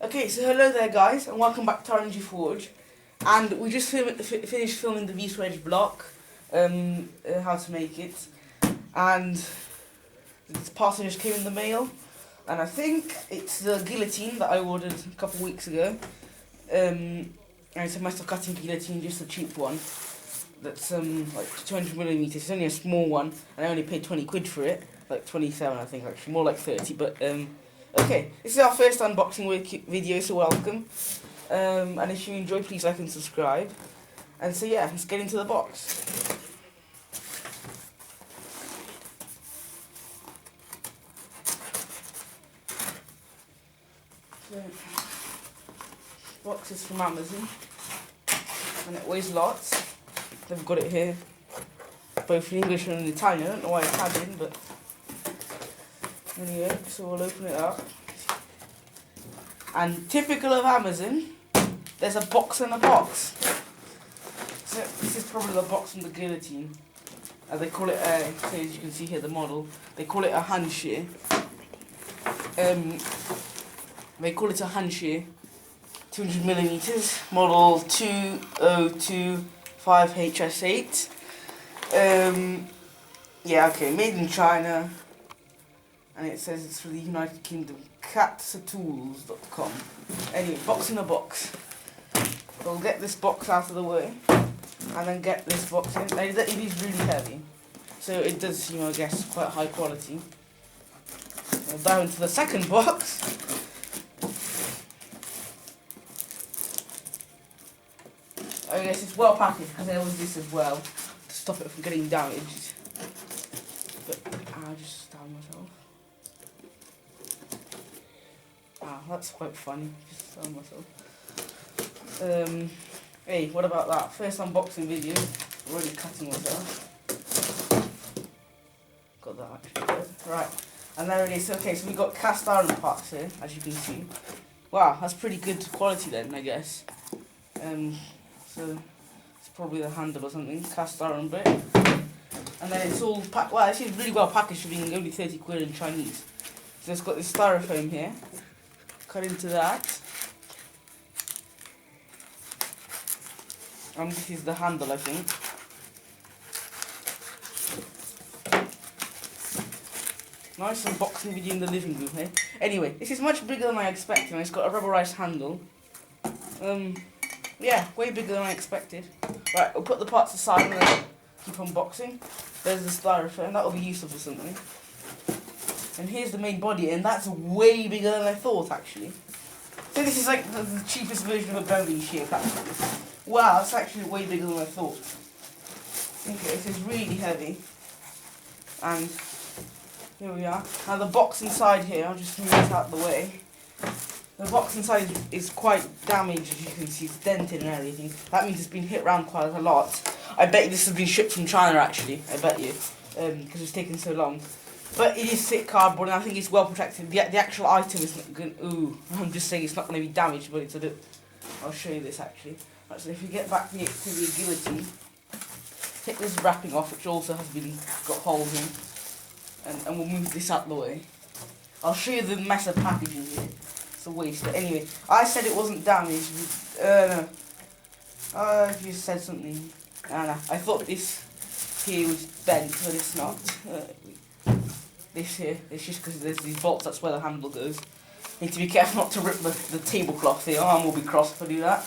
Okay, so hello there guys, and welcome back to R&G Forge. And we just finished filming the V-Swedge block, how to make it. And this parcel just came in the mail. And I think it's the guillotine that I ordered a couple of weeks ago. And it's a metal cutting guillotine, just a cheap one. That's like 200mm, it's only a small one. And I only paid 20 quid for it, like 27 I think actually, more like 30, but okay, this is our first unboxing video, so welcome. And if you enjoy, please like and subscribe. And so yeah, let's get into the box. So, box is from Amazon, and it weighs lots. They've got it here, both in English and in Italian. I don't know why it's Italian, but anyway, so we'll open it up. And typical of Amazon, there's a box in a box. So this is probably the box from the guillotine. They call it a, so as you can see here the model, they call it a hand shear. They call it a hand shear, 200mm, model 2025HS8. Yeah, okay, made in China. And it says it's for the United Kingdom, catsatools.com. Anyway, box in a box. We'll get this box out of the way, and then get this box in. Now, it is really heavy, so it does, I guess, quite high quality. We'll dive into the second box. I guess it's well packaged, because there was this as well, to stop it from getting damaged. But I just stabbed myself. Ah, that's quite funny, just stabbed myself. Hey, what about that? First unboxing video, already cutting myself. Got that actually good. Right, and there it is. Okay, so we got cast iron parts here, as you can see. Wow, that's pretty good quality then, I guess. So it's probably the handle or something, cast iron bit. And then it's all packed, well, this is really well packaged for being only 30 quid in Chinese. So it's got this styrofoam here, cut into that. And this is the handle, I think. Nice unboxing video in the living room here. Anyway, this is much bigger than I expected, and it's got a rubberized handle. Yeah, way bigger than I expected. Right, we'll put the parts aside and then keep unboxing. There's the styrofoam, that will be useful for something. And here's the main body, and that's way bigger than I thought, actually. So this is like the cheapest version of a bowling shear practically. Wow, that's actually way bigger than I thought. Okay, this is really heavy. And here we are. Now the box inside here, I'll just move it out of the way. The box inside is quite damaged, as you can see, it's dented and everything. That means it's been hit around quite a lot. I bet this has been shipped from China actually, I bet you, because it's taken so long. But it is thick cardboard, and I think it's well protected. The actual item is not going. Ooh, I'm just saying it's not going to be damaged, but it's a bit. I'll show you this actually. Right, so if you get back to the guillotine, take this wrapping off, which also has got holes in, and we'll move this out of the way. I'll show you the mess of packaging here. It's a waste. But anyway, I said it wasn't damaged. No. You said something. I thought this here was bent, but it's not. This here, it's just because there's these bolts, that's where the handle goes. Need to be careful not to rip the tablecloth. The arm will be crossed if I do that.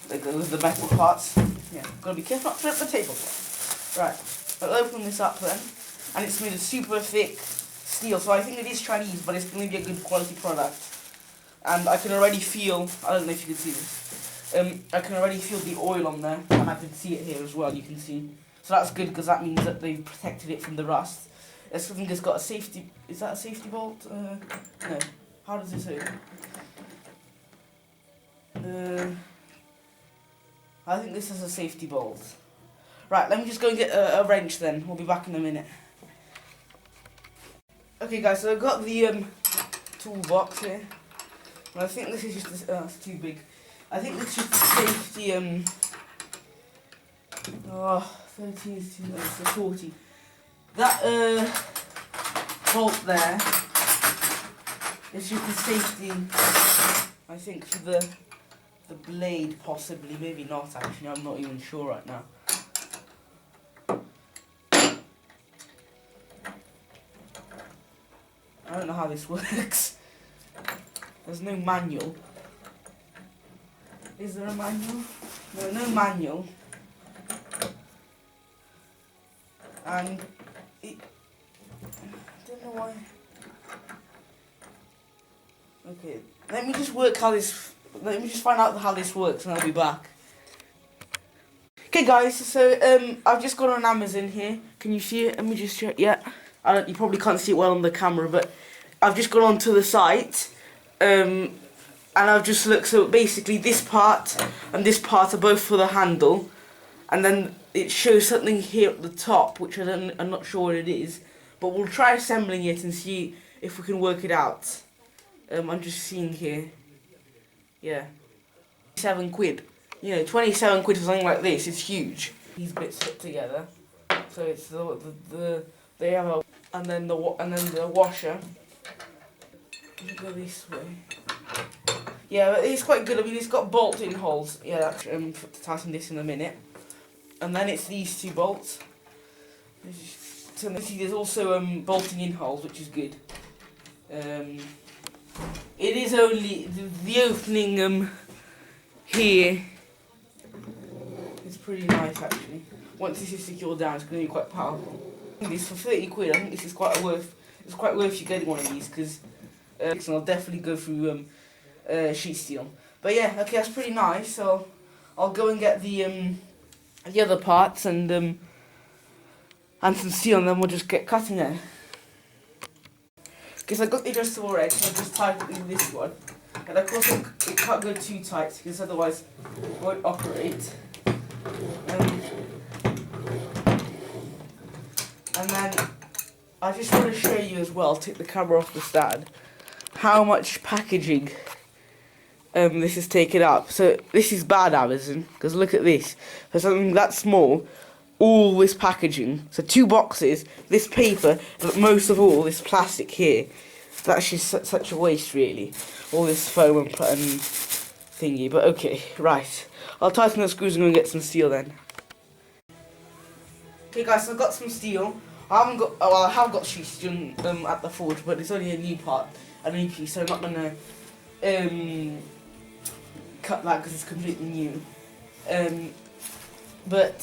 They go with the metal parts. Yeah, gotta be careful not to rip the tablecloth. Right, I'll open this up then. And it's made of super thick steel, so I think it is Chinese, but it's going to be a good quality product. And I can already feel, I don't know if you can see this, I can already feel the oil on there, and I can see it here as well, you can see. So that's good, because that means that they've protected it from the rust. I think it's got a safety, is that a safety bolt? No. How does this open? I think this is a safety bolt. Right, let me just go and get a wrench then, we'll be back in a minute. Okay guys, so I've got the toolbox here. And I think this is just, it's too big. I think this is just a safety, 13 is too low, so 40. That bolt there It's just the safety, I think, for the blade, possibly, maybe not actually, I'm not even sure right now. I don't know how this works. There's no manual. Is there a manual? No, no manual. And it, I don't know why. Okay, let me just find out how this works and I'll be back. Okay guys, so I've just gone on Amazon here. Can you see it? Let me just check. Yeah, you probably can't see it well on the camera, but I've just gone onto the site, and I've just looked. So basically, this part and this part are both for the handle, and then it shows something here at the top, which I'm not sure what it is, but we'll try assembling it and see if we can work it out. I'm just seeing here. Yeah, £7. You know, 27 quid for something like this, it's huge. These bits fit together, so it's they have a and then the washer. You go this way. Yeah, it's quite good. I mean, it's got bolt-in holes. Yeah, that's to tighten this in a minute. And then it's these two bolts. So there's also bolting-in holes, which is good. It is only the opening here. It's pretty nice actually. Once this is secured down, it's going to be quite powerful. This for 30 quid. I think this is quite worth. It's quite worth you getting one of these because I'll definitely go through sheet steel. But yeah, okay, that's pretty nice. So I'll go and get the other parts and some steel, and then we'll just get cutting it. Because I got the adjustable edge, so I just tied it in this one. And of course it can't go too tight because otherwise it won't operate. And then I just want to show you as well, take the camera off the stand, how much packaging this is taken up. So this is bad, Amazon, because look at this. For something that small, all this packaging. So 2 boxes, this paper, but most of all this plastic here. That's just such a waste, really. All this foam and thingy. But okay, right. I'll tighten the screws and go and get some steel then. Okay guys, so I've got some steel. I have got sheet steel at the forge, but it's only a new part, a new piece, so I'm not gonna cut that because it's completely new. But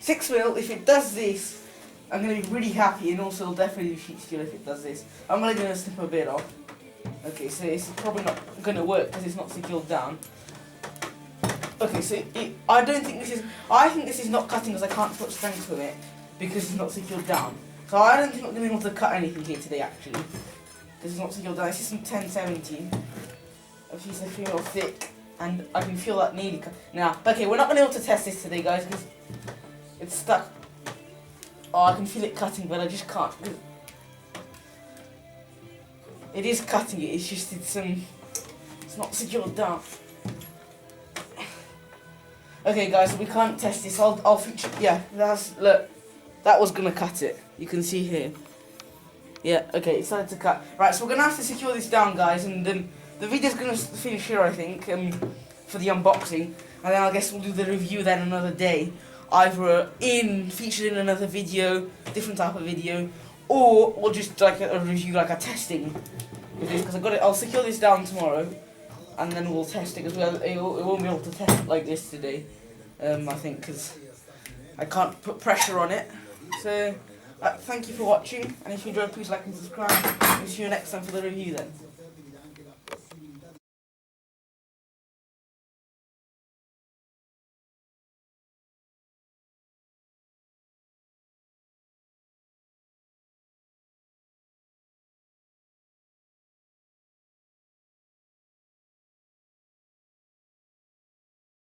6mm, if it does this, I'm gonna be really happy, and also definitely sheet steel if it does this. I'm gonna snip a bit off. Okay, so it's probably not gonna work because it's not secured down. Okay, so I think this is not cutting because I can't put strength with it because it's not secured down. So I don't think I'm going to be able to cut anything here today actually because it's not secured down. This is some 1070. A piece of female thick, and I can feel that nearly cut. Now, okay, we're not going to be able to test this today, guys, because it's stuck. Oh, I can feel it cutting, but I just can't. It is cutting it. It's just it's not secured down. Okay guys, we can't test this. I'll feature. Yeah, look, that was gonna cut it. You can see here. Yeah, okay, it started to cut. Right, so we're gonna have to secure this down, guys, and the video's gonna finish here, I think, for the unboxing, and then I guess we'll do the review then another day, either featured in another video, different type of video, or we'll just like a review, like a testing with this, because I'll secure this down tomorrow. And then we'll test it, because it won't be able to test it like this today, I think, because I can't put pressure on it. So, thank you for watching, and if you enjoyed, please like and subscribe, and see you next time for the review then.